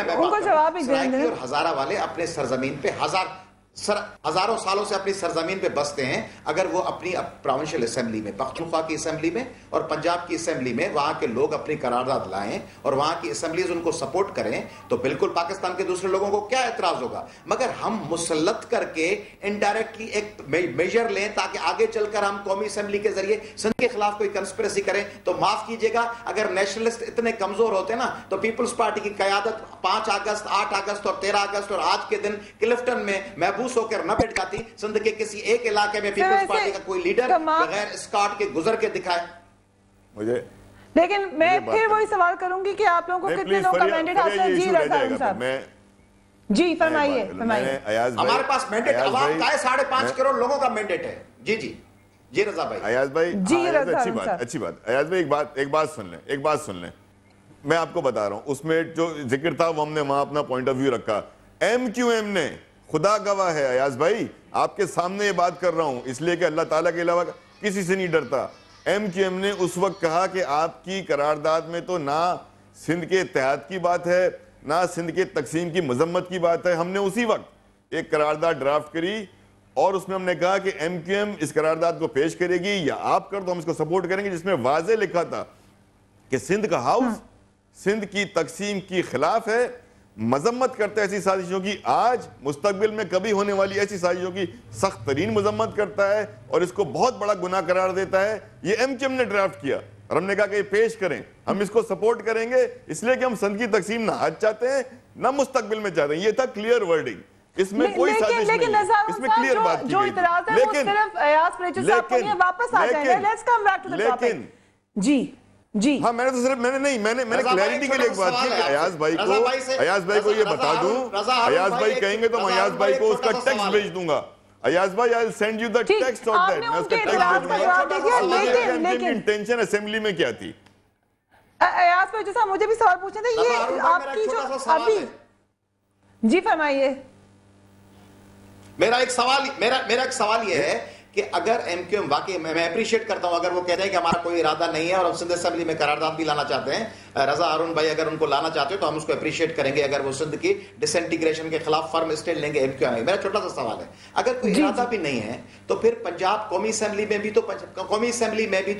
उनको जवाब ही देंगे। और हजारा वाले अपने सरजमीन पे हजारों सालों से अपनी सरजमीन पे बसते हैं। अगर वो अपनी प्रोविंशियल असेंबली में, पख्तूनख्वा की असेंबली में और पंजाब की असेंबली में वहां के लोग अपनी करारदाद लाएं और वहां की असेंबलीज उनको सपोर्ट करें, तो बिल्कुल पाकिस्तान के दूसरे लोगों को क्या एतराज होगा। मगर हम मुसल्लत करके इनडायरेक्टली एक मेजर लें ताकि आगे चलकर हम कौमी असेंबली के जरिए सिंध के खिलाफ कोई कंस्पिरेसी करें, तो माफ कीजिएगा, अगर नेशनलिस्ट इतने कमजोर होते ना तो पीपल्स पार्टी की क़यादत 5 अगस्त, 8 अगस्त और 13 अगस्त और आज के दिन क्लिफ्टन में महबूस होकर न बैठ जाती। सिंध के किसी एक इलाके में पीपल्स पार्टी का कोई लीडर बगैर स्कॉट के गुजर के दिखाए मुझे। लेकिन मैं फिर वही सवाल करूंगी कि आप लोगों को कितने लोग का मैंडेट हासिल है? जी रज़ा साहब, जी फरमाइए। हमारे पास मैंडेट अवाम का है, 5.5 करोड़ लोगों का मैंडेट है। जी रज़ा भाई। अयाज भाई, जी रज़ा, अच्छी बात। अयाज भाई एक बात सुन लें। मैं आपको बता रहा हूं, उसमें जो जिक्र था वो हमने वहां अपना पॉइंट ऑफ व्यू रखा। MQM ने, खुदा गवाह है अयाज भाई, आपके सामने ये बात कर रहा हूं इसलिए कि अल्लाह ताला के अलावा किसी से नहीं डरता। MQM ने उस वक्त कहा कि आपकी करारदाद में तो ना सिंध के इत्तेहाद की बात है, ना सिंध के तकसीम की मजम्मत की बात है। हमने उसी वक्त एक करारदाद ड्राफ्ट करी और उसमें हमने कहा कि MQM इस करारदाद को पेश करेगी या आप कर दो, हम इसको सपोर्ट करेंगे, जिसमें वाज़े लिखा था कि सिंध का हाउस सिंध की तकसीम की खिलाफ है, मजम्मत करता है ऐसी साजिशों की, आज मुस्तकबिल में कभी होने वाली ऐसी साजिशों की सख्त तरीन मजम्मत करता है और इसको बहुत बड़ा गुनाह करार देता है। ये MQM ने ड्राफ्ट किया और हमने कहा कि ये पेश करें, हम इसको सपोर्ट करेंगे इसलिए कि हम सिंध की तकसीम ना आज चाहते हैं ना मुस्तकबिल में चाहते हैं। ये था क्लियर वर्डिंग, इसमें कोई साजिश नहीं है, इसमें क्लियर बात की गई थी। लेकिन हाँ, मैंने क्लैरिटी के लिए एक बात की कि अयाज भाई को ये बता दूं, अयाज भाई कहेंगे तो मैं अयाज भाई को उसका टेक्स्ट भेज दूंगा। अयाज भाई, I will send you the text of that, मैं उसका टेक्स्ट भेज दूंगा। इंटेंशन असेंबली में क्या थी? अयाज भाई जैसा मुझे भी सवाल पूछने थे, ये आपकी जो अभी, जी फरमाइए। मेरा एक सवाल ये है कि अगर MQM वाकई, मैं अप्रिशिएट करता हूं अगर वो कहते हैं कि हमारा कोई इरादा नहीं है और हम सिंध असेंबली में करारदाद भी लाना चाहते हैं, रजा हारून भाई अगर उनको लाना चाहते हो तो हम उसको अप्रिशिएट करेंगे अगर वो सिंध की डिसइंटीग्रेशन के खिलाफ फर्म स्टैंड लेंगे MQM। मेरा छोटा सा सवाल है, अगर कोई इरादा भी नहीं है तो फिर पंजाब कौमी असेंबली में भी तो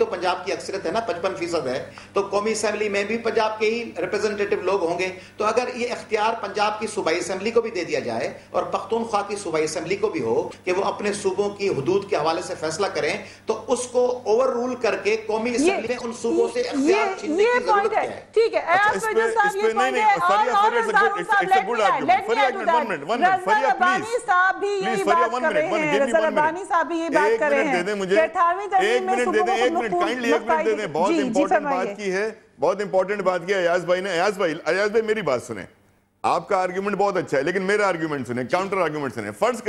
पंजाब की अक्सरियत है ना, 55% है, तो कौमी असेंबली में भी पंजाब के ही रिप्रेजेंटेटिव लोग होंगे। तो अगर ये इख्तियार पंजाब की सूबाई असेंबली को भी दे दिया जाए और पख्तूनख्वा की सूबाई असेंबली को भी हो कि वो अपने सूबों की हुदूद के हवाले से फैसला करें, तो उसको ओवर रूल करके कौमी असेंबली में उन सूबों से इख्तियार छीनने की जरूरत क्या है? ठीक है, बहुत इंपॉर्टेंट बात की अयाज भाई ने। अयाज भाई मेरी बात सुने, आपका आर्ग्यूमेंट बहुत अच्छा है लेकिन मेरा आर्ग्यूमेंट सुने, काउंटर आर्ग्यूमेंट सुने। फर्ज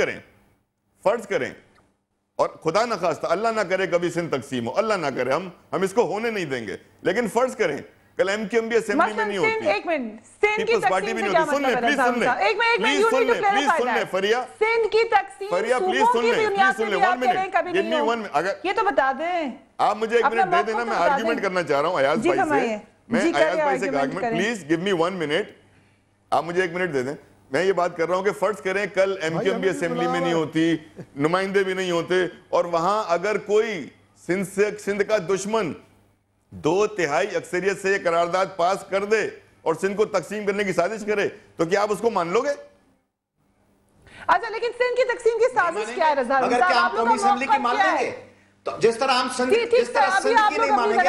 करें और खुदा न खास्ता, अल्लाह ना करे कभी सिंध तकसीम हो, अल्लाह ना करे, हम इसको होने नहीं देंगे, लेकिन फर्ज करें कल MQM भी असेंबली में नहीं होती, एक मिनट, सिंध की पार्टी भी नहीं होती। सुन ले प्लीज सुन ले फरिया, सिंध की तकसीम प्लीज सुन ले 1 मिनट, गिव मी 1 अगर ये तो बता दें, आप मुझे 1 मिनट दे देना, मैं आर्ग्यूमेंट करना चाह रहा हूं अयाज भाई से। मैं अयाज भाई से argument, please give me 1 minute, आप मुझे 1 मिनट दे दें। मैं ये बात कर रहा हूं कि फर्ज करें कल MQM भी असेंबली में नहीं होती, नुमाइंदे भी नहीं होते और वहां अगर कोई सिंध का दुश्मन 2/3 अक्सरियत से करारदाद पास कर दे और सिंध को तकसीम करने की साजिश करे, तो क्या आप उसको मान लोगे? अच्छा, लेकिन सिंध की तकसीम की साजिश क्या है रज़ा? अगर क्या आप कौमी असेंबली की मान लेंगे? तो जिस तरह हम सिंध की नहीं मानेंगे,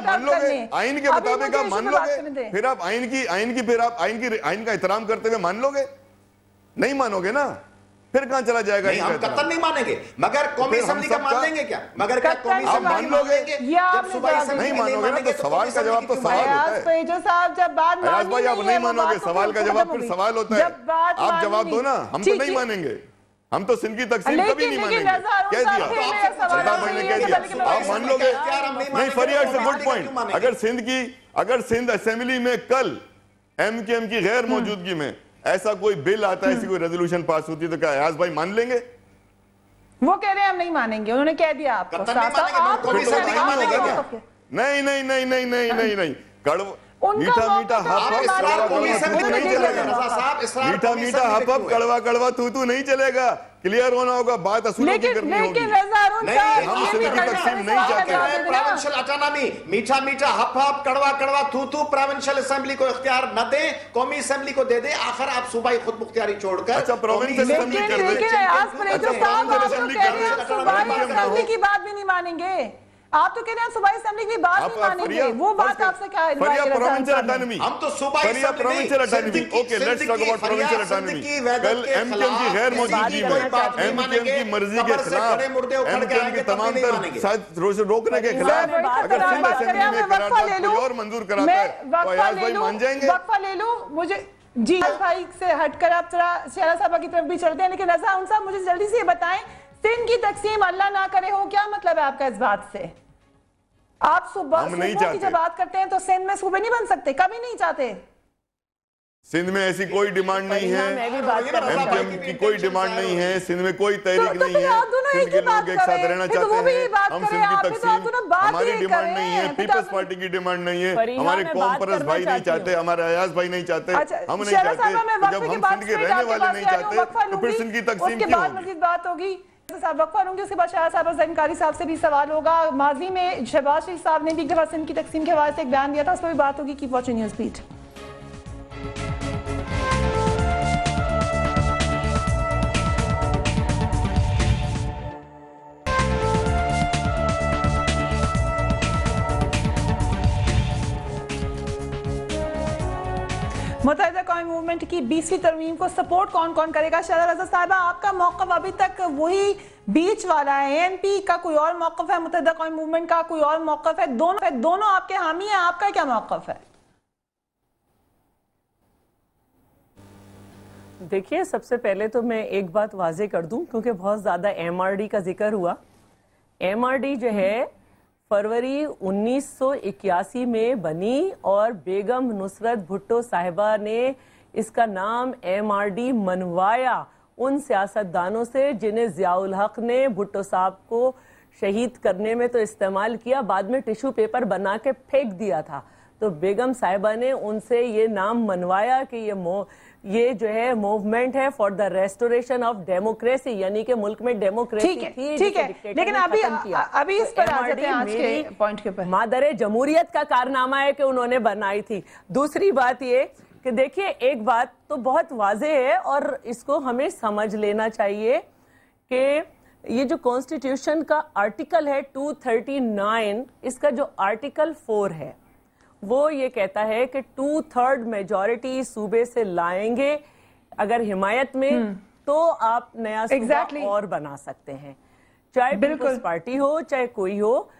मान लोगे आइन के मुताबिक, आप मान लोगे, फिर आप आइन का एहतराम करते हुए मान लोगे? नहीं मानोगे ना, फिर कहां चला जाएगा? हम कतई नहीं मानेंगे, मगर कौमी असेंबली का मान लेंगे क्या? मगर क्या कौमी असेंबली मान लोगे? नहीं मानोगे ना, तो सवाल का जवाब तो सवाल होता है। अयाज भाई आप नहीं मानोगे, सवाल का जवाब फिर सवाल होता है, आप जवाब दो ना। हम तो नहीं मानेंगे, हम तो सिंध की तकसीम कभी नहीं मानेंगे। कह दिया सरदार भाई ने, कह दिया, आप मान लोगे? नहीं फरिया, इट्स अ गुड पॉइंट। अगर सिंध असेंबली में कल MQM की गैर मौजूदगी में ऐसा कोई बिल आता है, ऐसी कोई रेजोल्यूशन पास होती है, तो क्या अयाज भाई मान लेंगे? वो कह रहे हैं हम नहीं मानेंगे, उन्होंने कह दिया आपको। नहीं, मीठा मीठा हप हप कड़वा कड़वा तू तू नहीं चलेगा, क्लियर होना होगा, बात असूलों की करनी होगी। हम सिंध की तकसीम नहीं चाहते। प्रोविंशियल ऑटोनॉमी, मीठा मीठा हप हप कड़वा कड़वा तू तू प्रोविंशियल असेंबली को इख्तियार न दे, कौमी असेंबली को दे दे, आखिर आप सूबाई खुद मुख्तियारी छोड़कर अच्छा प्रोविंशियल असेंबली कर दे। की बात भी नहीं मानेंगे आप, तो कह रहे हैं सूबाई असेंबली की बात नहीं मानेंगे, वो बात आपसे क्या है? प्रोविंशियल ऑटोनॉमी, हम तो सूबाई provincial autonomy, okay let's talk about provincial autonomy. कल एमकेएम की गैर मौजूदगी में, एमकेएम की मर्जी के खिलाफ, एमकेएम की तमाम तर रोकने के खिलाफ अगर सिंध असेंबली में करारदाद कोई और मंजूर कराता है तो अयाज भाई मान जाएंगे? वक्फा ले लूं मुझे जी भाई से हटकर आप जरा शेरा साहबा की तरफ भी चलते हैं, लेकिन रजा उन साहब मुझे जल्दी से ये बताएं, सिंध की तकसीम अल्लाह ना करे हो, क्या मतलब है आपका इस बात से? आप सूबों की जब बात करते हैं तो सिंध में सूबे नहीं बन सकते, कभी नहीं चाहते। सिंध में ऐसी कोई डिमांड नहीं है, एमकेएम की कोई डिमांड नहीं है, सिंध में कोई तहरीक नहीं है, सिंध के लोग एक साथ रहना चाहते हैं। हम सिंध की तकसीम हमारी डिमांड नहीं है, पीपल्स पार्टी की डिमांड नहीं है, हमारे कौम परस्त भाई नहीं चाहते, हमारे अयाज भाई नहीं चाहते, हम नहीं चाहते। जब हम सिंध के रहने वाले नहीं चाहते तो फिर सिंध की तकसीम क्यों होगी? बात होगी साहब वक्फा लूंगी, उसके बाद शाह साहब ज़ैनकारी साहब से भी सवाल होगा। माजी में शहबाज शरीफ साहब ने भी एक दफा सिंध की तकसीम के हवाले से एक बयान दिया था, उस पर भी बात होगी। Keep watching news beat. Muttahida Qaumi Movement की 20वीं तरमीम को सपोर्ट कौन कौन करेगा? शाहदा रज़ा साहिबा, आपका मौक़िफ़ अभी तक वही बीच वाला है, एएनपी का कोई और मौक़िफ़ है, मुत्तहिदा कौमी मूवमेंट का कोई और मौक़िफ़ है, दोनों आपके हामी हैं, आपका क्या मौक़िफ़ है? देखिए, सबसे पहले तो मैं एक बात वाज़े कर दूं, क्योंकि बहुत ज़्यादा एमआरडी का जिक्र हुआ। एमआरडी जो है फरवरी 1981 में बनी और बेगम नुसरत भुट्टो साहिबा ने इसका नाम एमआरडी मनवाया उन सियासतदानों से जिन्हें ज़ियाउल हक ने भुट्टो साहब को शहीद करने में तो इस्तेमाल किया, बाद में टिश्यू पेपर बना के फेंक दिया था। तो बेगम साहिबा ने उनसे ये नाम मनवाया कि ये जो है मूवमेंट है for the restoration of democracy, यानी कि मुल्क में डेमोक्रेसी थी। ठीक है, लेकिन अभी इस पर आ जाते हैं आज के पॉइंट के ऊपर। मादरे जमहूरियत का कारनामा है कि उन्होंने बनाई थी। दूसरी बात ये कि देखिए, एक बात तो बहुत वाज़ेह है और इसको हमें समझ लेना चाहिए कि ये जो कॉन्स्टिट्यूशन का आर्टिकल है 239, इसका जो आर्टिकल 4 है वो ये कहता है कि 2/3 मेजॉरिटी सूबे से लाएंगे अगर हिमायत में, तो आप नया सूबा और बना सकते हैं, चाहे पीपल्स पार्टी हो चाहे कोई हो।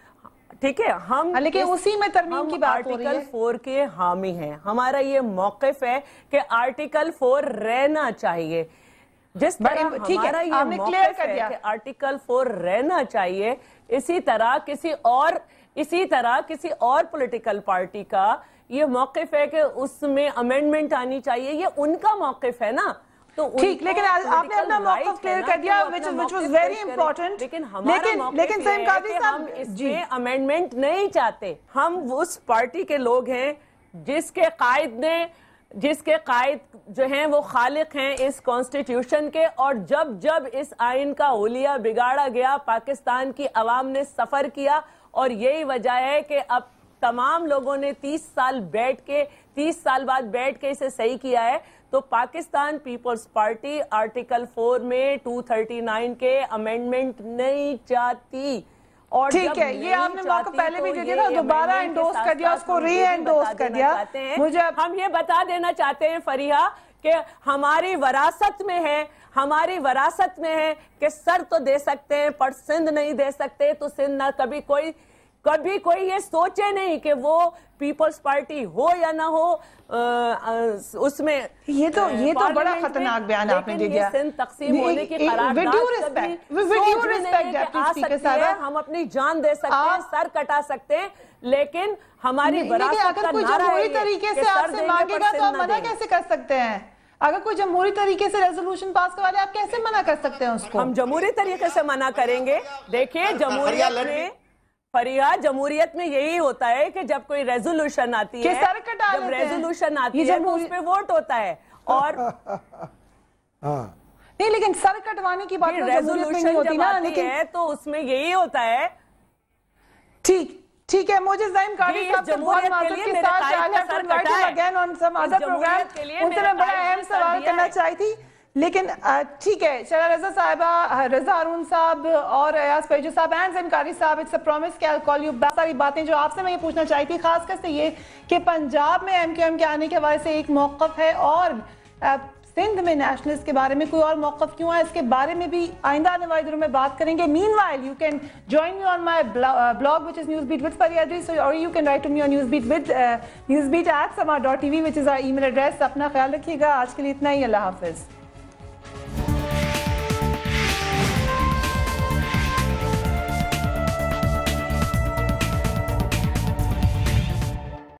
ठीक है, हम लेकिन उसी में तरमीम की बात हो रही है। आर्टिकल 4 के हामी हैं। हमारा ये मौक़िफ़ है कि आर्टिकल 4 रहना चाहिए। जिस तरह हमारा ये मौक़िफ़ है कि आर्टिकल 4 रहना चाहिए, इसी तरह किसी और पॉलिटिकल पार्टी का ये मौक़िफ़ है कि उसमें अमेंडमेंट आनी चाहिए, ये उनका मौक़िफ़ है ना। तो ठीक, लेकिन आपने अपना मौक़िफ़ क्लियर कर दिया, which was very important। लेकिन हमारा मौक़िफ़ है कि हम इसमें अमेंडमेंट नहीं चाहते। हम उस पार्टी के लोग हैं जिसके कायद जो हैं वो खालिक हैं इस कॉन्स्टिट्यूशन के, और जब इस आइन का हुलिया बिगाड़ा गया, पाकिस्तान की अवाम ने सफ़र किया, और यही वजह है कि अब तमाम लोगों ने 30 साल बाद बैठ के इसे सही किया है। तो पाकिस्तान पीपल्स पार्टी आर्टिकल 4 में 239 के अमेंडमेंट नहीं चाहती। और ठीक है, ये आपने मौका पहले भी दे दिया था, दोबारा एंडोर्स कर दिया, उसको री एंडोर्स कर दिया। मुझे हम ये बता देना चाहते हैं फरीहा कि हमारी वरासत में है कि सर तो दे सकते हैं पर सिंध नहीं दे सकते। तो सिंध ना कभी कोई ये सोचे नहीं कि वो पीपल्स पार्टी हो या ना हो, उसमें ये तो बड़ा खतरनाक बयान आपने दे दिया। सिंध तकसीम होने की करारदाद हम अपनी जान दे सकते हैं, सर कटा सकते हैं, लेकिन हमारी वरासत का नारा है तरीके से आपसे मांगेगा तो आप मना कैसे कर सकते हैं? अगर कोई जमहूरी तरीके से रेजोल्यूशन पास करवा ले, आप कैसे मना कर सकते हैं उसको? हम जमहूरी तरीके से मना करेंगे। देखिए, जमहूरियत में फरिया जमहूरियत में यही होता है कि जब कोई रेजोल्यूशन आती है, जब रेजोल्यूशन आती है तो उस पे वोट होता है और नहीं, लेकिन सर कटवाने की बात रेजोल्यूशन जब आती है तो उसमें यही होता है। ठीक है, मुझे ज़हीम कारी साहब से बहुत माजरत के साथ again on some other program, उनसे मैं बड़ा अहम सवाल करना चाहती थी, लेकिन ठीक है। शरा रजा साहिबा, रजा हारून साहब और अयाज फैजू साहब एंड ज़हीम कारी साहब, इट्स अ प्रॉमिस कि आई कॉल यू। बहुत सारी बातें जो आपसे मैं ये पूछना चाहती थी, खासकर से ये कि पंजाब में MQM के आने के हवाले से एक मौक़िफ़ है और सिंध में नेशनलिस्ट के बारे में कोई और मौक़िफ़ क्यों है, इसके बारे में भी आइंदा आने वाले दिनों में बात करेंगे। Meanwhile you can join me on my blog which is newsbeat with Faryadri, so or you can write to me on newsbeat with newsbeat@sama.tv which is our email address। अपना ख्याल रखिएगा, आज के लिए इतना ही, अल्लाह हाफिज़।